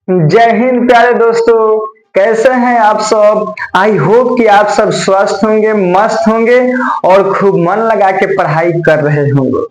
जय हिंद प्यारे दोस्तों। कैसे हैं आप सब। आई होप कि आप सब स्वस्थ होंगे, मस्त होंगे और खूब मन लगा के पढ़ाई कर रहे होंगे।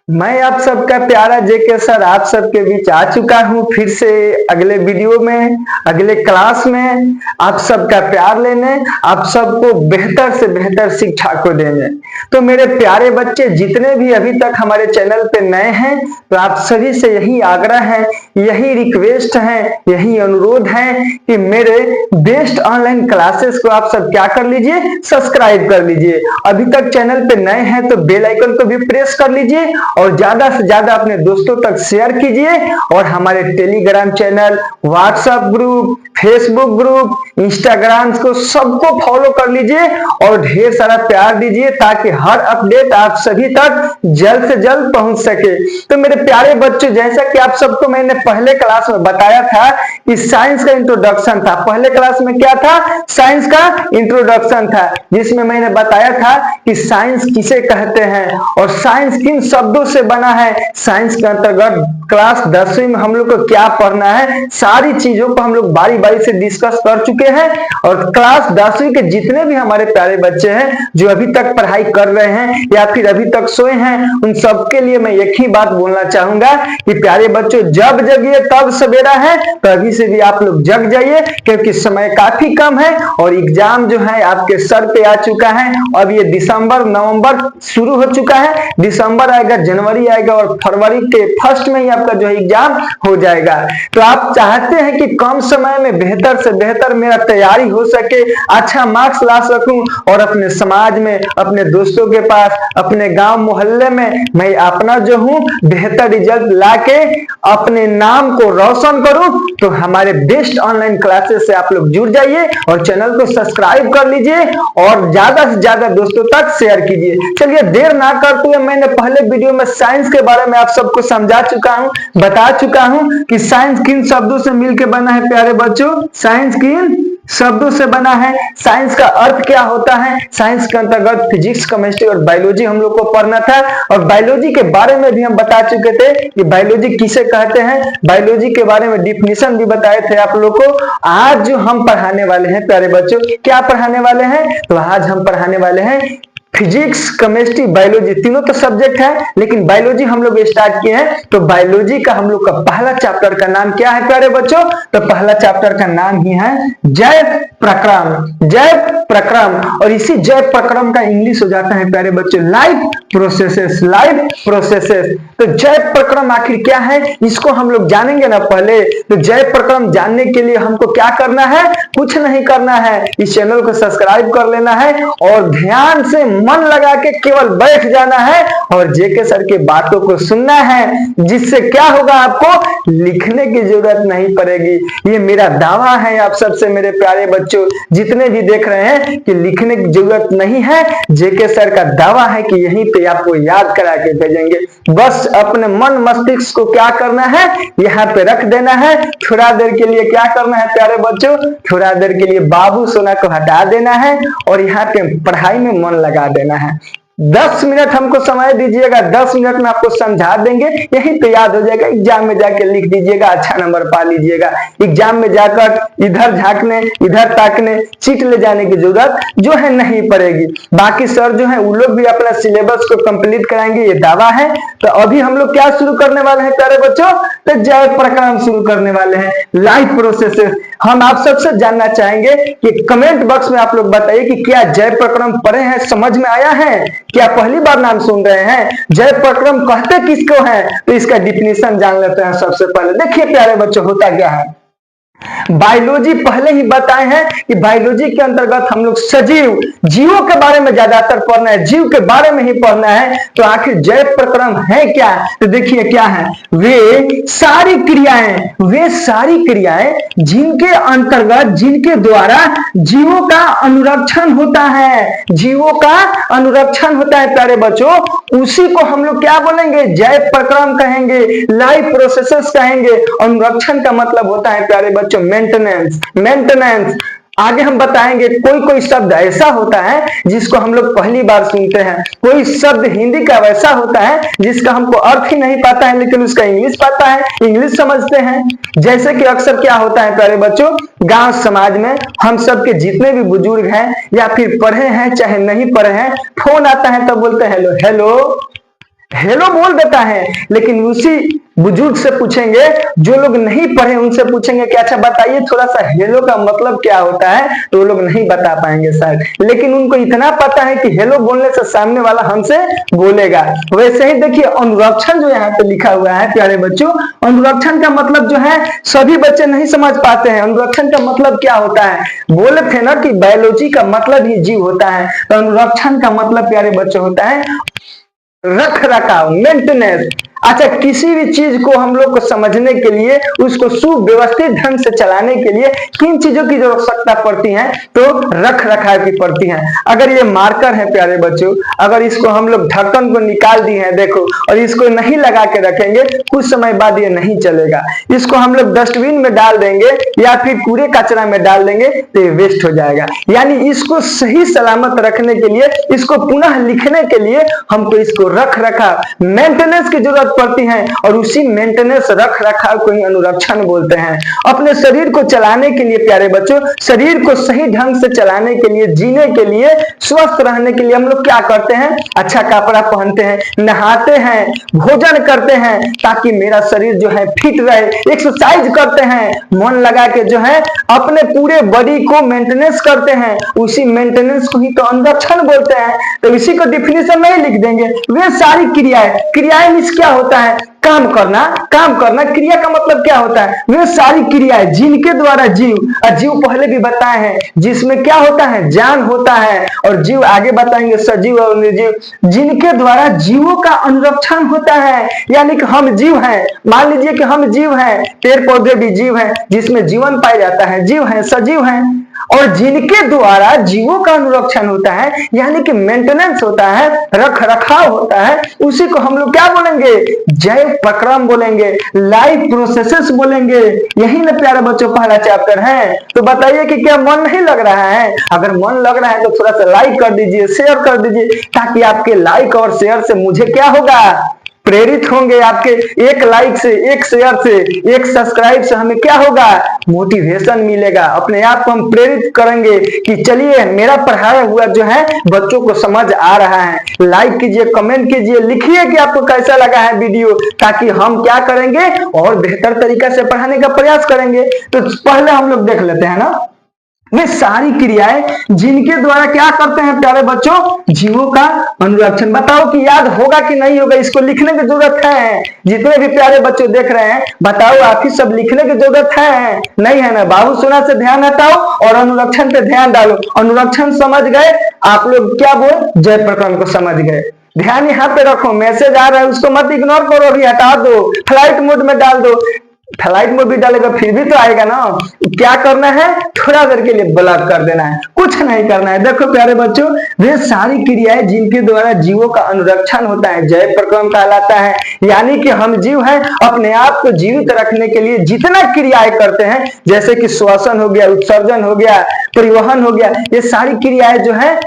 मैं आप सबका प्यारा जेके सर आप सबके बीच आ चुका हूं फिर से अगले वीडियो में, अगले क्लास में आप सबका प्यार लेने, आप सबको बेहतर से बेहतर शिक्षा को देने। तो मेरे प्यारे बच्चे जितने भी अभी तक हमारे चैनल पे नए हैं, तो आप सभी से यही आग्रह है, यही रिक्वेस्ट है, यही अनुरोध है कि मेरे बेस्ट ऑनलाइन क्लासेस को आप सब क्या कर लीजिए, सब्सक्राइब कर लीजिए। अभी तक चैनल पे नए हैं तो बेल आइकन को भी प्रेस कर लीजिए और ज्यादा से ज्यादा अपने दोस्तों तक शेयर कीजिए। और हमारे Telegram channel, WhatsApp group, Facebook group, Instagram को सबको फॉलो कर लीजिए और ढेर सारा प्यार दीजिए ताकि हर अपडेट आप सभी तक जल्द से जल्द पहुंच सके। तो मेरे प्यारे बच्चों, जैसा कि आप सबको मैंने पहले क्लास में बताया था कि साइंस का इंट्रोडक्शन था। पहले क्लास में क्या था? साइंस का इंट्रोडक्शन था, जिसमें मैंने बताया था कि साइंस किसे कहते हैं और साइंस किन शब्दों से बना है। साइंस के अंतर्गत क्लास 10वीं में हम लोग को क्या पढ़ना है, सारी चीजों को हम लोग बारी बारी से डिस्कस कर चुके हैं। और क्लास 10वीं के जितने भी हमारे प्यारे बच्चे हैं जो अभी तक पढ़ाई कर रहे हैं या फिर अभी तक सोए हैं, उन सबके लिए मैं एक ही बात बोलना चाहूंगा कि प्यारे बच्चों, जब जगिए तब सवेरा है। तो अभी से भी आप लोग जग जाइए क्योंकि समय काफी कम है और एग्जाम जो है आपके सर पे आ चुका है। अब ये दिसंबर नवंबर शुरू हो चुका है, दिसंबर आएगा, जनवरी आएगा और फरवरी के फर्स्ट में ही आपका जो है एग्जाम हो जाएगा। तो आप चाहते हैं कि कम समय में बेहतर से बेहतर मेरा तैयारी हो सके, अच्छा मार्क्स ला सकूं और अपने समाज में, अपने दोस्तों के पास, अपने गांव मोहल्ले में मैं अपना जो हूं बेहतर रिजल्ट लाके अपने नाम को रोशन करूं। तो हमारे बेस्ट ऑनलाइन क्लासेस से आप लोग जुड़ जाइए और चैनल को सब्सक्राइब कर लीजिए और ज्यादा से ज्यादा दोस्तों तक शेयर कीजिए। चलिए देर ना करते हुए, मैंने पहले वीडियो में साइंस के बारे में आप सबको समझा चुका हूं, बता चुका हूं कि साइंस किन शब्दों से मिलकर बना है प्यारे बच्चों। साइंस किन शब्दों से बना है, साइंस का अर्थ क्या होता है। साइंस के अंतर्गत फिजिक्स, केमिस्ट्री और बायोलॉजी हम लोग को पढ़ना था और बायोलॉजी के बारे में भी हम बता चुके थे कि बायोलॉजी किसे कहते हैं। बायोलॉजी के बारे में डिफिनेशन भी बताए थे आप लोग को। आज जो हम पढ़ाने वाले हैं प्यारे बच्चों, क्या पढ़ाने वाले हैं? तो आज हम पढ़ाने वाले हैं फिजिक्स, केमिस्ट्री, बायोलॉजी, तीनों तो सब्जेक्ट है लेकिन बायोलॉजी हम लोग स्टार्ट किए हैं। तो बायोलॉजी का हम लोग का पहला चैप्टर का नाम क्या है प्यारे बच्चों? तो पहला चैप्टर का नाम ही है जैव प्रक्रम। जैव प्रक्रम, और इसी जैव प्रक्रम का इंग्लिश हो जाता है प्यारे बच्चों लाइफ प्रोसेसेस। Life processes. तो जैव प्रक्रम आखिर क्या है, इसको हम लोग जानेंगे ना पहले। तो जैव प्रक्रम जानने के लिए हमको क्या करना है? कुछ नहीं करना है, इस चैनल को सब्सक्राइब कर लेना है और ध्यान से मन लगा के केवल बैठ जाना है और जेके सर की बातों को सुनना है, जिससे क्या होगा, आपको लिखने की जरूरत नहीं पड़ेगी। ये मेरा दावा है आप सबसे मेरे प्यारे बच्चों जितने भी देख रहे हैं कि लिखने की जरूरत नहीं है। जेके सर का दावा है कि यहीं पे आपको याद करा के भेजेंगे। बस अपने मन मस्तिष्क को क्या करना है, यहाँ पे रख देना है। थोड़ा देर के लिए क्या करना है प्यारे बच्चों? थोड़ा देर के लिए बाबू सोना को हटा देना है और यहाँ पे पढ़ाई में मन लगा देना है। 10 मिनट हमको समय दीजिएगा, 10 मिनट में आपको समझा देंगे, यही तो याद हो जाएगा। एग्जाम में जाके लिख दीजिएगा, अच्छा नंबर पा लीजिएगा। एग्जाम में जाकर इधर झांकने, इधर ताकने, चीट ले जाने की जरूरत जो है नहीं पड़ेगी। बाकी सर जो है वो लोग भी अपना सिलेबस को कंप्लीट कराएंगे, ये दावा है। तो अभी हम लोग क्या शुरू करने वाले हैं प्यारे बच्चों? तो जैव प्रक्रम शुरू करने वाले हैं, लाइफ प्रोसेसेस। हम आप सबसे जानना चाहेंगे कि कमेंट बॉक्स में आप लोग बताइए कि क्या जैव प्रक्रम पढ़े हैं, समझ में आया है, क्या पहली बार नाम सुन रहे हैं? जैव प्रक्रम कहते किसको है? तो इसका डिफिनेशन जान लेते हैं सबसे पहले। देखिए प्यारे बच्चों, होता क्या है, बायोलॉजी पहले ही बताए हैं कि बायोलॉजी के अंतर्गत हम लोग सजीव, जीवों के बारे में ज्यादातर पढ़ना है, जीव के बारे में ही पढ़ना है। तो आखिर जैव प्रक्रम है क्या? तो देखिए क्या है, वे सारी क्रियाएं जिनके अंतर्गत, जिनके द्वारा जीवों का अनुरक्षण होता है, जीवों का अनुरक्षण होता है प्यारे बच्चों, उसी को हम लोग क्या बोलेंगे? जैव प्रक्रम कहेंगे, लाइफ प्रोसेसेस कहेंगे। अनुरक्षण का मतलब होता है प्यारे बच्चों मेंटेनेंस। आगे हम बताएंगे कोई कोई शब्द ऐसा होता है जिसको हम लोग पहली बार सुनते हैं, कोई शब्द हिंदी का वैसा होता है जिसका हमको अर्थ ही नहीं पता है लेकिन उसका इंग्लिश पता है, इंग्लिश समझते हैं। जैसे कि अक्सर क्या होता है प्यारे बच्चों, गांव समाज में हम सब के जितने भी बुजुर्ग हैं या फिर पढ़े हैं चाहे नहीं पढ़े हैं, फोन आता है तब बोलते हैं हेलो हेलो हेलो बोल देता है। लेकिन उसी बुजुर्ग से पूछेंगे, जो लोग नहीं पढ़े उनसे पूछेंगे कि अच्छा बताइए थोड़ा सा हेलो का मतलब क्या होता है, तो वो लोग नहीं बता पाएंगे सर। लेकिन उनको इतना पता है कि हेलो बोलने से सामने वाला हमसे बोलेगा। वैसे ही देखिए अनुरक्षण जो यहाँ पे लिखा हुआ है प्यारे बच्चों, अनुरक्षण का मतलब जो है सभी बच्चे नहीं समझ पाते हैं। अनुरक्षण का मतलब क्या होता है, बोले थे ना कि बायोलॉजी का मतलब ही जीव होता है, तो अनुरक्षण का मतलब प्यारे बच्चों होता है रख रखाव, मेंटेनेंस। अच्छा, किसी भी चीज को हम लोग को समझने के लिए, उसको सुव्यवस्थित ढंग से चलाने के लिए किन चीजों की आवश्यकता पड़ती है, तो रख रखाव की पड़ती है। अगर ये मार्कर है प्यारे बच्चों, अगर इसको हम लोग ढक्कन को निकाल दिए हैं देखो, और इसको नहीं लगा के रखेंगे, कुछ समय बाद ये नहीं चलेगा। इसको हम लोग डस्टबिन में डाल देंगे या फिर कूड़े कचरा में डाल देंगे तो ये वेस्ट हो जाएगा। यानी इसको सही सलामत रखने के लिए, इसको पुनः लिखने के लिए हमको इसको रख रखाव, मेंटेनेंस की जरूरत पड़ती है, और उसी मेंटेनेंस रख रखाव को ही अनुरक्षण बोलते हैं। अपने शरीर को चलाने के लिए प्यारे बच्चों, शरीर को सही ढंग से चलाने के लिए, जीने के लिए, स्वस्थ रहने के लिए हम लोग क्या करते हैं, अच्छा कपड़ा पहनते हैं, नहाते हैं, भोजन करते हैं ताकि मेरा शरीर जो है फिट रहे, एक्सरसाइज करते हैं, मन लगा के जो है अपने पूरे बॉडी को मेंटेनेंस करते हैं। उसी मेंटेनेंस को ही तो अनुरक्षण बोलते हैं। तो इसी को डिफिनेशन नहीं लिख देंगे। वे सारी क्रियाएं, क्रियाएं मींस क्या होता है, काम करना, काम करना। क्रिया का मतलब क्या होता है, वे सारी क्रियाएं जिनके द्वारा जीव, और जीव पहले भी बताए हैं जिसमें क्या होता है, जान होता है, और जीव आगे बताएंगे सजीव और निर्जीव, जिनके द्वारा जीवों का अनुरक्षण होता है। यानी कि हम जीव हैं, मान लीजिए कि हम जीव हैं, पेड़ पौधे भी जीव हैं, जिसमें जीवन पाया जाता है, जीव हैं, सजीव हैं, और जिनके द्वारा जीवों का अनुरक्षण होता है, यानी कि मेंटेनेंस होता है, रख रखाव होता है, उसी को हम लोग क्या बोलेंगे, जैव प्रक्रम बोलेंगे, लाइफ प्रोसेसेस बोलेंगे। यही ना प्यारे बच्चों पहला चैप्टर है। तो बताइए कि क्या मन नहीं लग रहा है? अगर मन लग रहा है तो थोड़ा सा लाइक कर दीजिए, शेयर कर दीजिए, ताकि आपके लाइक और शेयर से मुझे क्या होगा, प्रेरित होंगे। आपके एक लाइक से, एक शेयर से, एक सब्सक्राइब से हमें क्या होगा, मोटिवेशन मिलेगा। अपने आप को हम प्रेरित करेंगे कि चलिए मेरा पढ़ाया हुआ जो है बच्चों को समझ आ रहा है। लाइक कीजिए, कमेंट कीजिए, लिखिए कि आपको कैसा लगा है वीडियो, ताकि हम क्या करेंगे और बेहतर तरीका से पढ़ाने का प्रयास करेंगे। तो पहले हम लोग देख लेते हैं ना, वे सारी क्रियाएं जिनके द्वारा क्या करते हैं प्यारे बच्चों, जीवों का अनुरक्षण। बताओ कि याद होगा कि नहीं होगा, इसको लिखने की जरूरत है। जितने भी प्यारे बच्चों देख रहे हैं बताओ, आप ही सब लिखने की जरूरत है, नहीं है ना? बाबू सोना से ध्यान हटाओ और अनुरक्षण पे ध्यान डालो। अनुरक्षण समझ गए आप लोग, क्या बोल, जय प्रकरण को समझ गए। ध्यान यहाँ पे रखो, मैसेज आ रहा है उसको मत इग्नोर करो, अभी हटा दो, फ्लाइट मोड में डाल दो। फ्लाइट में भी डालेगा फिर भी तो आएगा ना। क्या करना है, थोड़ा देर के लिए ब्लॉक कर देना है, कुछ नहीं करना है। देखो प्यारे बच्चों, वे सारी क्रियाएं जिनके द्वारा जीवों का अनुरक्षण होता है, जैव प्रक्रम कहलाता है। यानी कि हम जीव हैं, अपने आप को जीवित रखने के लिए जितना क्रियाएं करते हैं, जैसे कि श्वसन हो गया, उत्सर्जन हो गया, परिवहन हो गया, ये सारी क्रियाएं जो है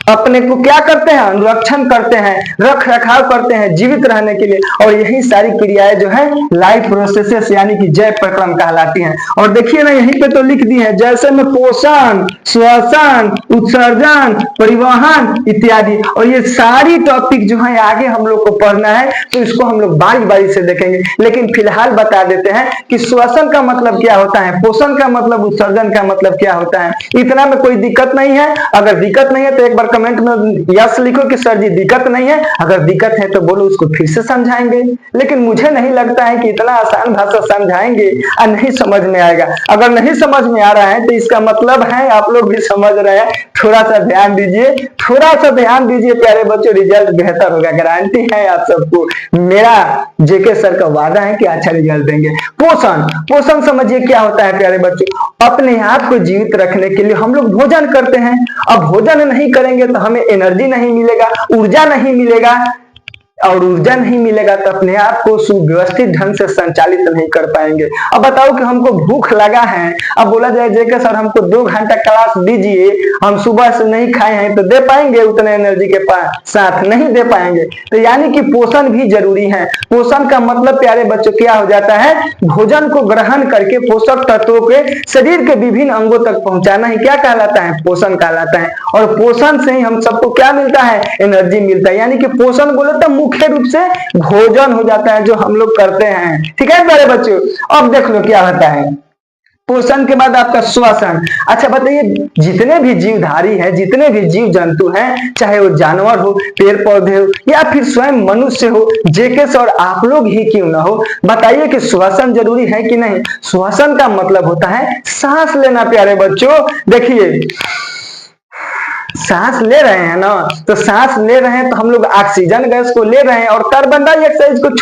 अपने को क्या करते हैं, अनुरक्षण करते हैं, रख रखाव करते हैं जीवित रहने के लिए। और यही सारी क्रियाएं जो है लाइफ प्रोसेसेस यानी कि जैव प्रक्रम कहलाती हैं। और देखिए ना, यहीं पे तो लिख दी है, जैसे में पोषण, श्वसन, उत्सर्जन, परिवहन इत्यादि। और ये सारी टॉपिक जो है आगे हम लोग को पढ़ना है, तो इसको हम लोग बारी बारी से देखेंगे। लेकिन फिलहाल बता देते हैं कि श्वसन का मतलब क्या होता है, पोषण का मतलब, उत्सर्जन का मतलब क्या होता है। इतना में कोई दिक्कत नहीं है। अगर दिक्कत नहीं है तो एक बार कमेंट में यस लिखो कि सर जी दिक्कत नहीं है। अगर दिक्कत है तो बोलो, उसको फिर से समझाएंगे। लेकिन मुझे नहीं लगता है कि इतना आसान भाषा समझाएंगे और नहीं समझ में आएगा। अगर नहीं समझ में आ रहा है तो इसका मतलब है आप लोग भी समझ रहे हैं। थोड़ा सा ध्यान दीजिए, थोड़ा सा ध्यान दीजिए प्यारे बच्चों, रिजल्ट बेहतर होगा, गारंटी है आप सबको। मेरा जेके सर का वादा है कि अच्छा रिजल्ट देंगे। पोषण, पोषण समझिए क्या होता है प्यारे बच्चों, अपने आप को जीवित रखने के लिए हम लोग भोजन करते हैं। अब भोजन नहीं करेंगे तो हमें एनर्जी नहीं मिलेगा, ऊर्जा नहीं मिलेगा, और ऊर्जा नहीं मिलेगा तो अपने आप को सुव्यवस्थित ढंग से संचालित नहीं कर पाएंगे। अब बताओ कि हमको भूख लगा है, अब बोला जाए जेके सर हमको 2 घंटा क्लास दीजिए, हम सुबह से नहीं खाए हैं, तो दे पाएंगे उतने एनर्जी के साथ? नहीं दे पाएंगे। तो यानी कि पोषण भी जरूरी है। पोषण का मतलब प्यारे बच्चों क्या हो जाता है? भोजन को ग्रहण करके पोषक तत्वों के शरीर के विभिन्न अंगों तक पहुंचाना ही क्या कहलाता है? पोषण कहलाता है। और पोषण से ही हम सबको क्या मिलता है? एनर्जी मिलता है। यानी कि पोषण बोले तो मुख्य रूप से भोजन हो जाता है जो हम लोग करते हैं। ठीक है प्यारे बच्चों, अब देख लो क्या होता है पोषण के बाद आपका श्वसन। अच्छा बताइए, जितने भी जीवधारी है, जितने भी जीव जंतु हैं, चाहे वो जानवर हो, पेड़ पौधे हो, या फिर स्वयं मनुष्य हो, जेके और आप लोग ही क्यों ना हो, बताइए कि श्वसन जरूरी है कि नहीं? श्वसन का मतलब होता है सांस लेना प्यारे बच्चों। देखिए सांस ले रहे हैं ना, तो सांस ले रहे हैं तो हम लोग ऑक्सीजन गैस को ले रहे हैं और कार्बन डाइऑक्साइड को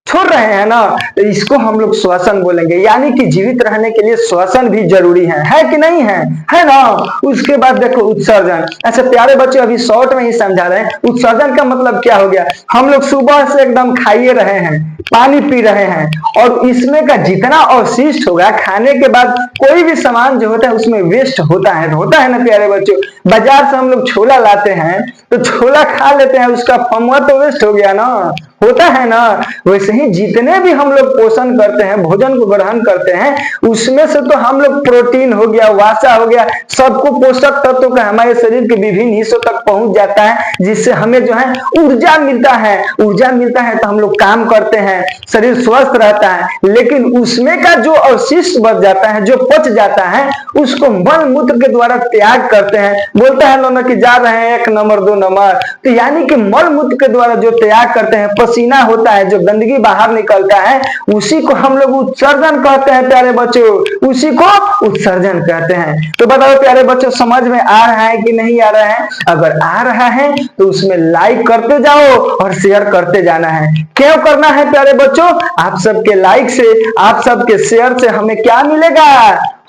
छोड़ रहे हैं ना, तो इसको हम लोग श्वसन बोलेंगे। यानी कि जीवित रहने के लिए श्वसन भी जरूरी है कि नहीं है? है ना। उसके बाद देखो उत्सर्जन। अच्छा प्यारे बच्चों, अभी शॉर्ट में ही समझा रहे हैं। उत्सर्जन का मतलब क्या हो गया? हम लोग सुबह से एकदम खाइए रहे हैं, पानी पी रहे हैं, और इसमें का जितना अवशिष्ट होगा खाने के बाद, कोई भी सामान जो होता है उसमें वेस्ट होता है ना प्यारे बच्चों। बाजार से हम लोग छोला लाते हैं तो छोला खा लेते हैं, उसका फमुआ तो वेस्ट हो गया ना, होता है ना। वैसे ही जितने भी हम लोग पोषण करते हैं, भोजन को ग्रहण करते हैं, उसमें से तो हम लोग प्रोटीन हो गया, वसा हो गया, सबको पोषक तत्वों का हमारे शरीर के विभिन्न हिस्सों तक पहुंच जाता है, जिससे हमें जो है ऊर्जा मिलता है। ऊर्जा मिलता है तो हम लोग काम करते हैं, शरीर स्वस्थ रहता है। लेकिन उसमें का जो अवशिष्ट बच जाता है, जो पच जाता है, उसको मल मूत्र के द्वारा त्याग करते हैं। बोलता है लोग कि जा रहे हैं 1 नंबर 2 नंबर, तो यानी कि मल मूत्र के द्वारा जो त्याग करते हैं, पसीना होता है, जो गंदगी बाहर निकलता है, उसी को हम लोग उत्सर्जन कहते हैं प्यारे बच्चों, उसी को उत्सर्जन कहते हैं। तो बताओ प्यारे बच्चों, समझ में आ रहा है कि नहीं आ रहा है? अगर आ रहा है तो उसमें लाइक करते जाओ और शेयर करते जाना है। क्यों करना है प्यारे बच्चों? आप सबके लाइक से, आप सबके शेयर से हमें क्या मिलेगा?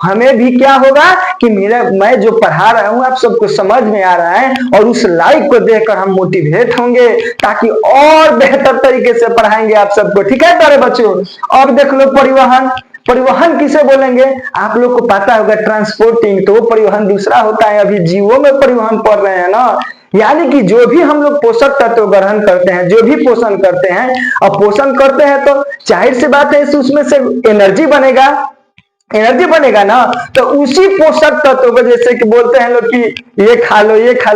हमें भी क्या होगा कि मैं जो पढ़ा रहा हूं आप सबको समझ में आ रहा है, और उस लाइक को देखकर हम मोटिवेट होंगे, ताकि और बेहतर तरीके से पढ़ाएंगे आप सबको। ठीक है प्यारे बच्चों। अब देख लो परिवहन। परिवहन किसे बोलेंगे? आप लोग को पता होगा, ट्रांसपोर्टिंग। तो परिवहन दूसरा होता है, अभी जीवों में परिवहन पढ़ रहे हैं ना। यानी कि जो भी हम लोग पोषक तत्व ग्रहण करते हैं, जो भी पोषण करते हैं, और पोषण करते हैं तो जाहिर सी बात है उसमें से एनर्जी बनेगा ना। तो उसी पोषक तत्व को, जैसे कि बोलते हैं लोग कि ये खा लो,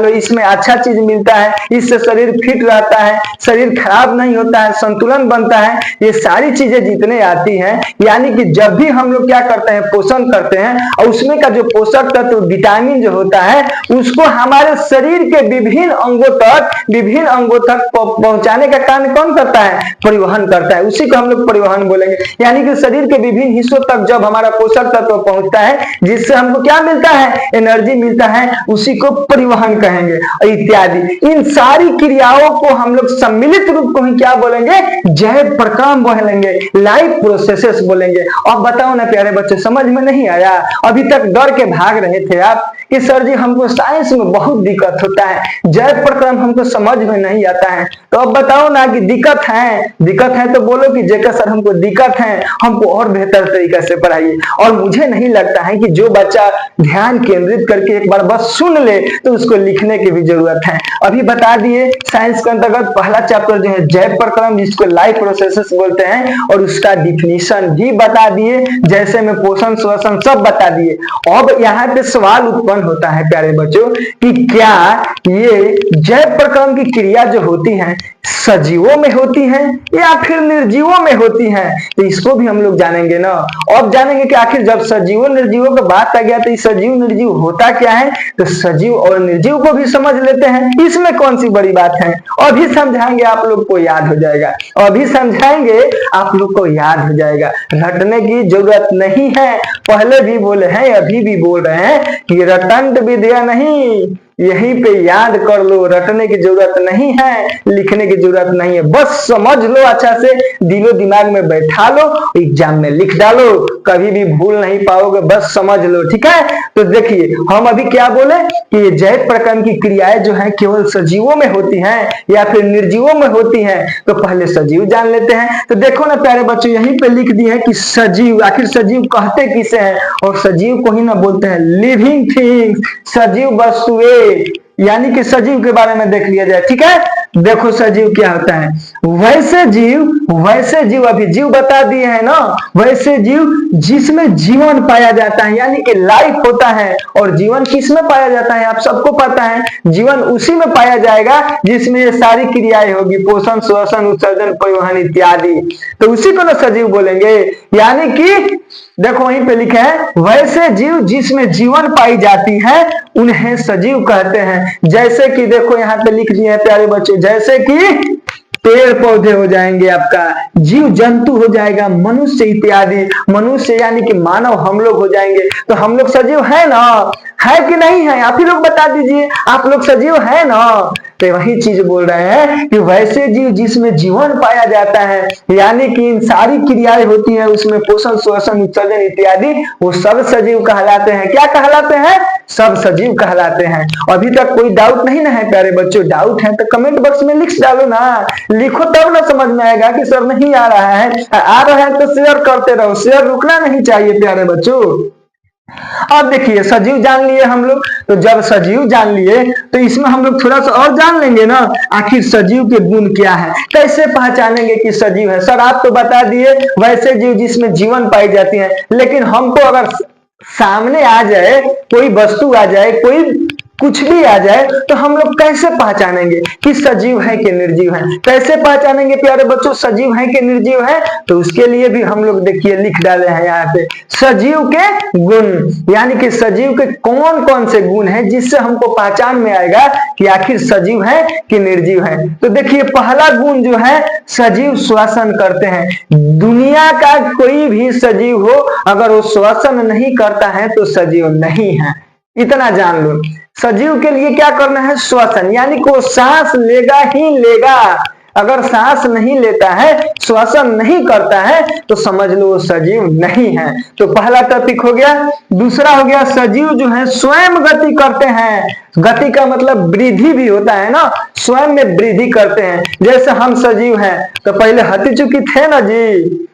इसमें अच्छा चीज मिलता है, इससे शरीर फिट रहता है, शरीर खराब नहीं होता है, संतुलन बनता है, ये सारी चीजें जितने आती हैं। यानी कि जब भी हम लोग क्या करते हैं, पोषण करते हैं, और उसमें का जो पोषक तत्व विटामिन जो होता है, उसको हमारे शरीर के विभिन्न अंगों तक पहुंचाने का काम कौन करता है? परिवहन करता है। उसी को हम लोग परिवहन बोलेंगे। यानी कि शरीर के विभिन्न हिस्सों तक जब हमारा पोषक तत्व पहुंचता है, जिससे हमको क्या मिलता है? एनर्जी मिलता है, उसी को परिवहन कहेंगे, इत्यादि। इन सारी क्रियाओं को हम लोग सम्मिलित रूप को ही क्या बोलेंगे? जैव प्रक्रम बोलेंगे, लाइफ प्रोसेसेस बोलेंगे। अब बताओ ना प्यारे बच्चे, समझ में नहीं आया? अभी तक डर के भाग रहे थे आप कि सर जी हमको साइंस में बहुत दिक्कत होता है, जैव प्रक्रम हमको समझ में नहीं आता है। तो अब बताओ ना कि दिक्कत है तो बोलो कि जेकर सर हमको दिक्कत है, हमको और बेहतर तरीके से पढ़ाइए। और मुझे नहीं लगता है कि जो बच्चा ध्यान केंद्रित करके एक बार बस सुन ले तो उसको लिखने की भी जरूरत है। अभी बता दिए साइंस के अंतर्गत पहला चैप्टर जो है जैव प्रक्रम, जिसको लाइफ प्रोसेसेस बोलते हैं, और उसका डिफिनीशन भी बता दिए, जैसे में पोषण श्वसन सब बता दिए। अब यहाँ पे सवाल उत्पन्न होता है प्यारे बच्चों कि क्या ये जैव प्रक्रम की क्रिया जो होती है सजीवों में होती है या फिर निर्जीवों में होती है? तो इसको भी हम लोग जानेंगे ना। अब जानेंगे कि आखिर जब सजीवों निर्जीवों का बात आ गया तो सजीव निर्जीव होता क्या है, तो सजीव और निर्जीव को भी समझ लेते हैं, इसमें कौन सी बड़ी बात है। अभी समझाएंगे, आप लोग को याद हो जाएगा, अभी समझाएंगे आप लोग को याद हो जाएगा, रटने की जरूरत नहीं है। पहले भी बोले हैं, अभी भी बोल रहे हैं कि रटंत विद्या नहीं, यहीं पे याद कर लो, रटने की जरूरत नहीं है, लिखने की जरूरत नहीं है, बस समझ लो अच्छा से, दिलो दिमाग में बैठा लो, एग्जाम में लिख डालो, कभी भी भूल नहीं पाओगे, बस समझ लो, ठीक है। तो देखिए हम अभी क्या बोले कि जैव प्रकरण की क्रियाएं जो है केवल सजीवों में होती हैं या फिर निर्जीवों में होती हैं। तो पहले सजीव जान लेते हैं। तो देखो ना प्यारे बच्चों, यहीं पे लिख दिए है कि सजीव, आखिर सजीव कहते किसे हैं, और सजीव को ही ना बोलते हैं लिविंग थिंग्स, सजीव वस्तुएं, यानी कि सजीव के बारे में देख लिया जाए, ठीक है। देखो सजीव क्या होता है, वैसे जीव अभी जीव बता दिए है ना, वैसे जीव जिसमें जीवन पाया जाता है, यानी कि लाइफ होता है। और जीवन किसमें पाया जाता है, आप सबको पता है, जीवन उसी में पाया जाएगा जिसमें ये सारी क्रियाएं होगी, पोषण, श्वसन, उत्सर्जन, परिवहन इत्यादि। तो उसी को ना सजीव बोलेंगे। यानी कि देखो वहीं पे लिखे है, वैसे जीव जिसमें जीवन पाई जाती है उन्हें सजीव कहते हैं। जैसे कि देखो यहाँ पे लिख दिए हैं प्यारे बच्चों, जैसे कि पेड़ पौधे हो जाएंगे, आपका जीव जंतु हो जाएगा, मनुष्य इत्यादि, मनुष्य यानी कि मानव हम लोग हो जाएंगे। तो हम लोग सजीव है ना, है कि नहीं है, आप ही लोग बता दीजिए, आप लोग सजीव है ना। तो वही चीज बोल रहे हैं कि वैसे जीव जिसमें जीवन पाया जाता है, यानी कि इन सारी क्रियाएं होती हैं उसमें, पोषण, श्वसन, उत्सर्जन इत्यादि, वो सब सजीव कहलाते हैं। क्या कहलाते हैं, सब सजीव कहलाते हैं। अभी तक कोई डाउट नहीं ना है प्यारे बच्चों, डाउट है तो कमेंट बॉक्स में लिख डालो ना, लिखो तब ना समझ में आएगा कि सर नहीं आ रहा है, आ रहा है तो शेयर करते रहो, शेयर रुकना नहीं चाहिए प्यारे बच्चों। अब देखिए सजीव जान लिए हम लोग, तो जब सजीव जान लिए तो इसमें हम लोग थोड़ा सा और जान लेंगे ना, आखिर सजीव के गुण क्या है, कैसे पहचानेंगे कि सजीव है। सर आप तो बता दिए वैसे जीव जिसमें जीवन पाई जाती है, लेकिन हमको अगर सामने आ जाए, कोई वस्तु आ जाए, कोई कुछ भी आ जाए, तो हम लोग कैसे पहचानेंगे कि सजीव है कि निर्जीव है, कैसे पहचानेंगे प्यारे बच्चों सजीव है कि निर्जीव है। तो उसके लिए भी हम लोग देखिए लिख डाले हैं यहाँ पे सजीव के गुण, यानी कि सजीव के कौन कौन से गुण हैं जिससे हमको पहचान में आएगा कि आखिर सजीव है कि निर्जीव है। तो देखिए पहला गुण जो है, सजीव श्वसन करते हैं। दुनिया का कोई भी सजीव हो, अगर वो श्वसन नहीं करता है तो सजीव नहीं है, इतना जान लो। सजीव के लिए क्या करना है, श्वसन, यानी कि वो सांस लेगा ही लेगा। अगर सांस नहीं लेता है, श्वसन नहीं करता है, तो समझ लो वो सजीव नहीं है। तो पहला टॉपिक हो गया। दूसरा हो गया, सजीव जो है स्वयं गति करते हैं। गति का मतलब वृद्धि भी होता है ना, स्वयं में वृद्धि करते हैं। जैसे हम सजीव हैं तो पहले हती चुकी थे ना जी,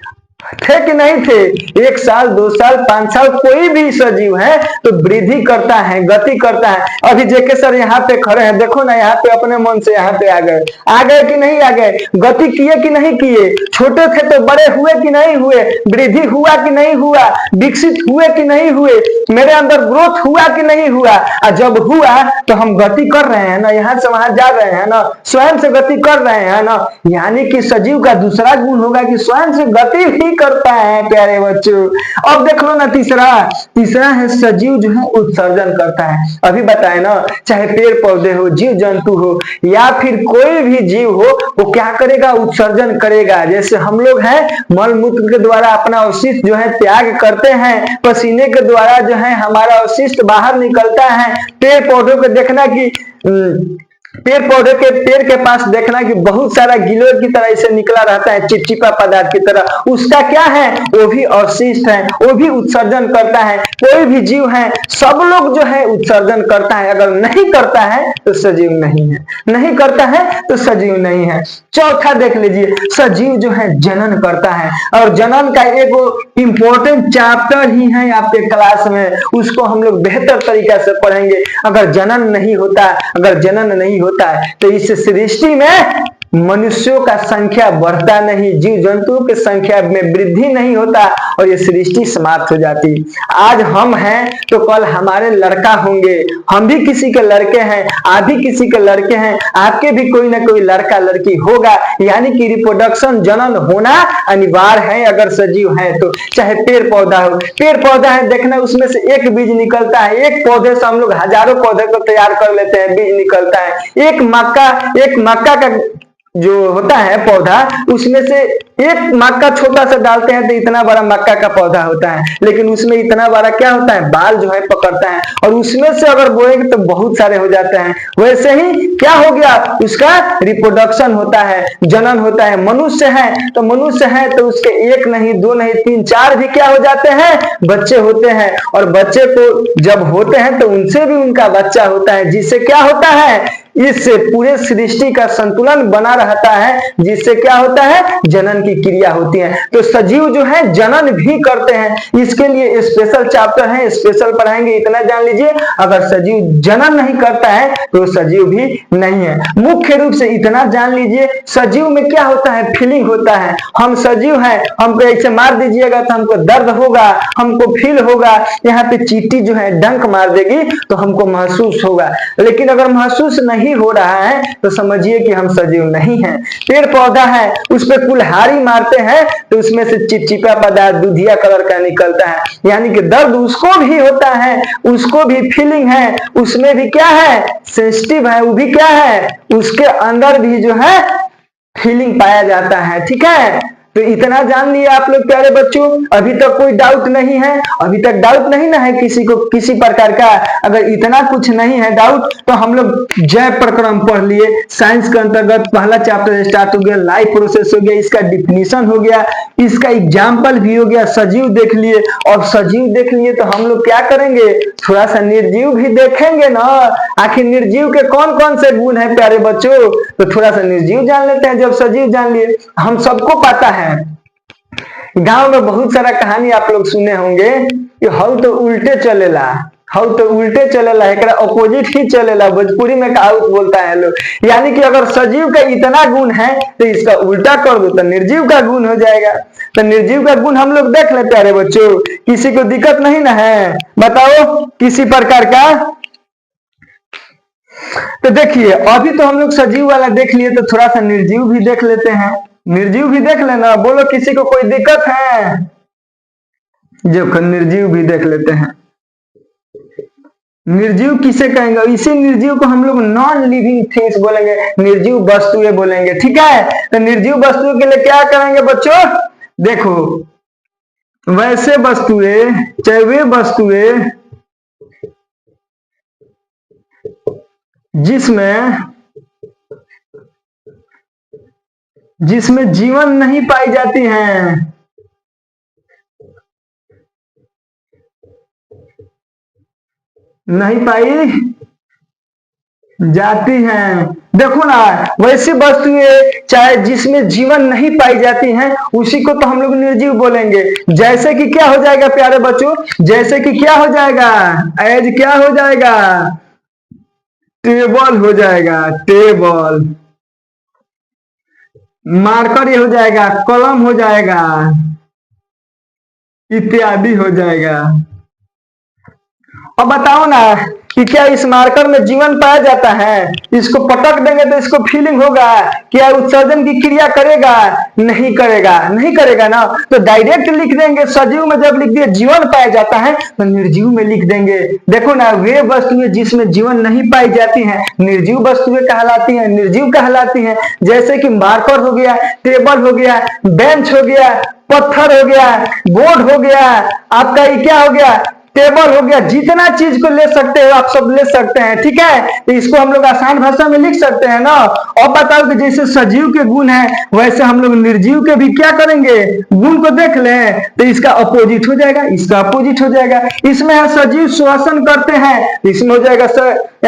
थे कि नहीं थे, 1 साल 2 साल 5 साल कोई भी सजीव है तो वृद्धि करता है, गति करता है। अभी जेके सर यहाँ पे खड़े हैं, देखो ना यहाँ पे अपने मन से यहाँ पे आ गए कि नहीं आ गए, गति किए कि नहीं किए, छोटे थे तो बड़े हुए कि नहीं हुए, वृद्धि हुआ कि नहीं हुआ, विकसित हुए कि नहीं हुए, मेरे अंदर ग्रोथ हुआ कि नहीं हुआ। और जब हुआ तो हम गति कर रहे हैं ना, यहाँ से वहां जा रहे हैं ना, स्वयं से गति कर रहे हैं ना। यानी कि सजीव का दूसरा गुण होगा कि स्वयं से गति भी करता है प्यारे बच्चों। अब देख लो ना तीसरा है सजीव जो है उत्सर्जन करता है। अभी बताए ना, चाहे पेड़ पौधे हो, जीव जंतु हो या फिर कोई भी जीव हो, वो क्या करेगा, उत्सर्जन करेगा। जैसे हम लोग हैं मल मूत्र के द्वारा अपना अवशिष्ट जो है त्याग करते हैं, पसीने के द्वारा जो है हमारा अवशिष्ट बाहर निकलता है। पेड़ पौधों को देखना कि पेड़ पौधे के पेड़ के पास देखना कि बहुत सारा गिलोय की तरह इसे निकला रहता है, चिपचिपा पदार्थ की तरह, उसका क्या है, वो भी अवशिष्ट है, वो भी उत्सर्जन करता है। कोई भी जीव है, सब लोग जो है उत्सर्जन करता है। अगर नहीं करता है तो सजीव नहीं है, नहीं करता है तो सजीव नहीं है। चौथा देख लीजिए, सजीव जो है जनन करता है, और जनन का एक इंपॉर्टेंट चैप्टर ही है आपके क्लास में, उसको हम लोग बेहतर तरीके से पढ़ेंगे। अगर जनन नहीं होता है तो इस सृष्टि में मनुष्यों का संख्या बढ़ता नहीं, जीव जंतुओं की संख्या में वृद्धि नहीं होता, और ये सृष्टि समाप्त हो जाती। आज हम हैं तो कल हमारे लड़का होंगे, हम भी किसी के लड़के हैं, आप भी किसी के लड़के हैं, आपके भी कोई ना कोई लड़का लड़की होगा। यानी कि रिप्रोडक्शन, जनन होना अनिवार्य है अगर सजीव है तो। चाहे पेड़ पौधा हो, पेड़ पौधा है देखना, उसमें से एक बीज निकलता है, एक पौधे से हम लोग हजारों पौधे को तैयार कर लेते हैं, बीज निकलता है। एक मक्का का जो होता है पौधा, उसमें से एक मक्का छोटा सा डालते हैं तो इतना बड़ा मक्का का पौधा होता है, लेकिन उसमें इतना बड़ा क्या होता है, बाल जो है पकड़ता है, और उसमें से अगर बोएंगे तो बहुत सारे हो जाते हैं। वैसे ही क्या हो गया, उसका रिप्रोडक्शन होता है, जनन होता है। मनुष्य है तो मनुष्य है तो उसके एक नहीं, दो नहीं, तीन, चार भी क्या हो जाते हैं, बच्चे होते हैं। और बच्चे को जब होते हैं तो उनसे भी उनका बच्चा होता है, जिससे क्या होता है, इससे पूरे सृष्टि का संतुलन बना रहता है, जिससे क्या होता है, जनन की क्रिया होती है। तो सजीव जो है जनन भी करते हैं, इसके लिए स्पेशल चैप्टर है, स्पेशल पढ़ाएंगे। इतना जान लीजिए, अगर सजीव जनन नहीं करता है तो सजीव भी नहीं है। मुख्य रूप से इतना जान लीजिए, सजीव में क्या होता है, फीलिंग होता है। हम सजीव हैं, हमको ऐसे मार दीजिएगा तो हमको दर्द होगा, हमको फील होगा। यहाँ पे चींटी जो है डंक मार देगी तो हमको महसूस होगा, लेकिन अगर महसूस नहीं हो रहा है तो समझिए कि हम सजीव नहीं हैं। पेड़ पौधा है, उस पर कुल्हाड़ी मारते हैं तो उसमें से चिपचिपा पदार्थ दूधिया कलर का निकलता है, यानी कि दर्द उसको भी होता है, उसको भी फीलिंग है, उसमें भी क्या है, सेंसिटिव है, वो भी क्या है, उसके अंदर भी जो है फीलिंग पाया जाता है। ठीक है, तो इतना जान लिया आप लोग प्यारे बच्चों। अभी तक कोई डाउट नहीं है, अभी तक डाउट नहीं ना है किसी को किसी प्रकार का। अगर इतना कुछ नहीं है डाउट तो हम लोग जय प्रक्रम पढ़ लिए, साइंस के अंतर्गत पहला चैप्टर स्टार्ट हो गया, लाइफ प्रोसेस हो गया, इसका डिफिनीशन हो गया, इसका एग्जाम्पल भी हो गया, सजीव देख लिए। और सजीव देख लिए तो हम लोग क्या करेंगे, थोड़ा सा निर्जीव भी देखेंगे ना। आखिर निर्जीव के कौन कौन से गुण है प्यारे बच्चों, तो थोड़ा सा निर्जीव जान लेते हैं। जब सजीव जान लिए, हम सबको पता है, गांव में बहुत सारा कहानी आप लोग सुने होंगे कि हौ तो उल्टे चलेला, हौ तो उल्टे चलेला, एकरा अपोजिट ही चलेला, भोजपुरी में कहावत बोलता है लोग। यानी कि अगर सजीव का इतना गुण है तो इसका उल्टा कर दो तो निर्जीव का गुण हो जाएगा। तो निर्जीव का गुण हम लोग देख ले प्यारे बच्चों, किसी को दिक्कत नहीं ना है, बताओ किसी प्रकार का। तो देखिए, अभी तो हम लोग सजीव वाला देख लिए, तो थोड़ा सा निर्जीव भी देख लेते हैं। निर्जीव भी देख लेना, बोलो किसी को कोई दिक्कत है, जो निर्जीव भी देख लेते हैं। निर्जीव किसे कहेंगे, इसी निर्जीव को हम लोग नॉन लिविंग थिंग्स बोलेंगे, निर्जीव वस्तुएं बोलेंगे। ठीक है, तो निर्जीव वस्तुओं के लिए क्या करेंगे बच्चों, देखो वैसे वस्तुएं, चाहे वे वस्तुएं जिसमें जीवन नहीं पाई जाती हैं, नहीं पाई जाती हैं। देखो ना, वैसी वस्तुएं चाहे जिसमें जीवन नहीं पाई जाती हैं, उसी को तो हम लोग निर्जीव बोलेंगे। जैसे कि क्या हो जाएगा प्यारे बच्चों, जैसे कि क्या हो जाएगा, एज क्या हो जाएगा, टेबल हो जाएगा, टेबल, मार्कर ये हो जाएगा, कलम हो जाएगा, इत्यादि हो जाएगा। अब बताओ ना कि क्या इस मार्कर में जीवन पाया जाता है, इसको पटक देंगे तो इसको फीलिंग होगा, क्या उत्सर्जन की क्रिया करेगा, नहीं करेगा, नहीं करेगा ना। तो डायरेक्ट लिख देंगे, सजीव में जब लिख दिए जीवन पाया जाता है तो निर्जीव में लिख देंगे। देखो ना, वे वस्तुएं जिसमें जीवन नहीं पाई जाती हैं निर्जीव वस्तुएं कहलाती हैं, निर्जीव कहलाती हैं। जैसे कि मार्कर हो गया, टेबल हो गया, बेंच हो गया, पत्थर हो गया, बोर्ड हो गया, आपका ये क्या हो गया, टेबल हो गया। जितना चीज को ले सकते हो आप सब ले सकते हैं। ठीक है, तो इसको हम लोग आसान भाषा में लिख सकते हैं ना। और बताओ कि जैसे सजीव के गुण है, वैसे हम लोग निर्जीव के भी क्या करेंगे, गुण को देख लें तो इसका अपोजिट हो जाएगा, इसका अपोजिट हो जाएगा। इसमें है सजीव श्वसन करते हैं, इसमें हो जाएगा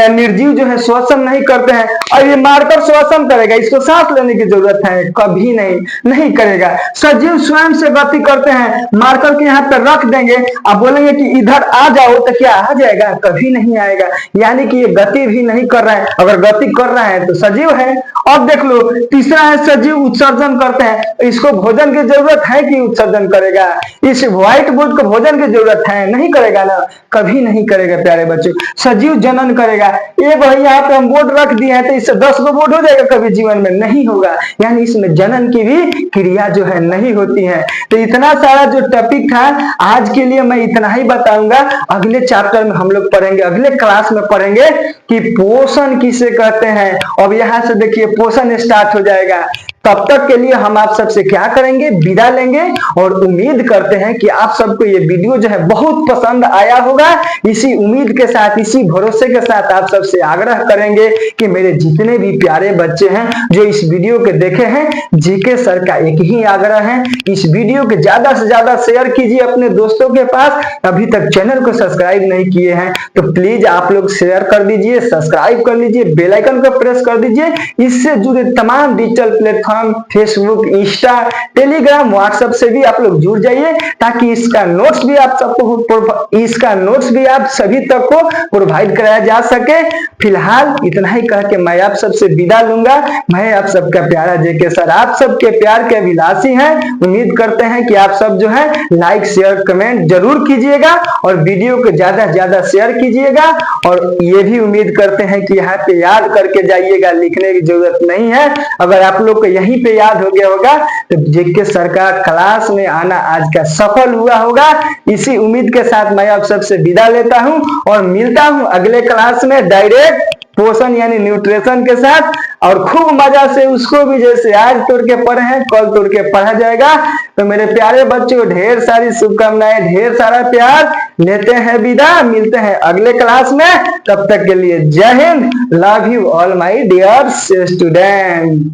निर्जीव जो है श्वसन नहीं करते हैं। और ये मारकर श्वसन करेगा, इसको सांस लेने की जरूरत है, कभी नहीं, नहीं करेगा। सजीव स्वयं से गति करते हैं, मारकर के यहाँ पर रख देंगे, आप बोलेंगे कि इधर आ जाओ तो क्या आ जाएगा, कभी नहीं आएगा। यानी कि ये गति भी नहीं कर रहा है, अगर गति कर रहा है तो सजीव है। अब देख लो, तीसरा है सजीव उत्सर्जन करते हैं, इसको भोजन की जरूरत है कि उत्सर्जन करेगा, इस व्हाइट बोर्ड को भोजन की जरूरत है, नहीं करेगा ना, कभी नहीं करेगा प्यारे बच्चों। सजीव जनन करेगा, ये भाई यहाँ पे हम बोर्ड रख दिए हैं तो इससे 10 गो बोर्ड हो जाएगा, कभी जीवन में नहीं होगा। यानी इसमें जनन की भी क्रिया जो है नहीं होती है। तो इतना सारा जो टॉपिक था आज के लिए मैं इतना ही बताऊंगा। अगले चैप्टर में हम लोग पढ़ेंगे, अगले क्लास में पढ़ेंगे कि पोषण किसे कहते हैं। अब यहाँ से देखिए पोषण स्टार्ट हो जाएगा। तब तक के लिए हम आप सबसे क्या करेंगे, विदा लेंगे और उम्मीद करते हैं कि आप सबको ये वीडियो जो है बहुत पसंद आया होगा। इसी उम्मीद के साथ, इसी भरोसे के साथ आप सबसे आग्रह करेंगे कि मेरे जितने भी प्यारे बच्चे हैं जो इस वीडियो के देखे हैं, जीके सर का एक ही आग्रह है, इस वीडियो के ज्यादा से ज्यादा शेयर कीजिए अपने दोस्तों के पास। अभी तक चैनल को सब्सक्राइब नहीं किए हैं तो प्लीज आप लोग शेयर कर दीजिए, सब्सक्राइब कर लीजिए, बेल आइकन को प्रेस कर दीजिए। इससे जुड़े तमाम digital platform Facebook, Insta, Telegram, WhatsApp से भी आप लोग जुड़ जाइए ताकि इसका नोट्स भी आप सभी तक को प्रोवाइड कराया जा सके। फिलहाल इतना ही कह के मैं आप सबसे विदा लूंगा। मैं आप सबका प्यारा जेके सर, आप सबके प्यार के अभिलाषी हैं। उम्मीद करते हैं कि आप सब जो है लाइक शेयर कमेंट जरूर कीजिएगा और वीडियो को ज्यादा से ज्यादा शेयर कीजिएगा। और ये भी उम्मीद करते हैं कि यहाँ पे याद करके जाइएगा, लिखने की जरूरत नहीं है। अगर आप लोग को यहीं पे याद हो गया होगा तो जेके सर का क्लास में आना आज का सफल हुआ होगा। इसी उम्मीद के साथ मैं आप सबसे विदा लेता हूं और मिलता हूं अगले क्लास में डायरेक्ट पोषण यानी न्यूट्रिशन के साथ। और खूब मजा से उसको भी जैसे आज तोड़ के पढ़े हैं कल तोड़ के पढ़ा जाएगा। तो मेरे प्यारे बच्चों, ढेर सारी शुभकामनाएं, ढेर सारा प्यार, लेते हैं विदा, मिलते हैं अगले क्लास में। तब तक के लिए Jai Hind, love you all my dear student.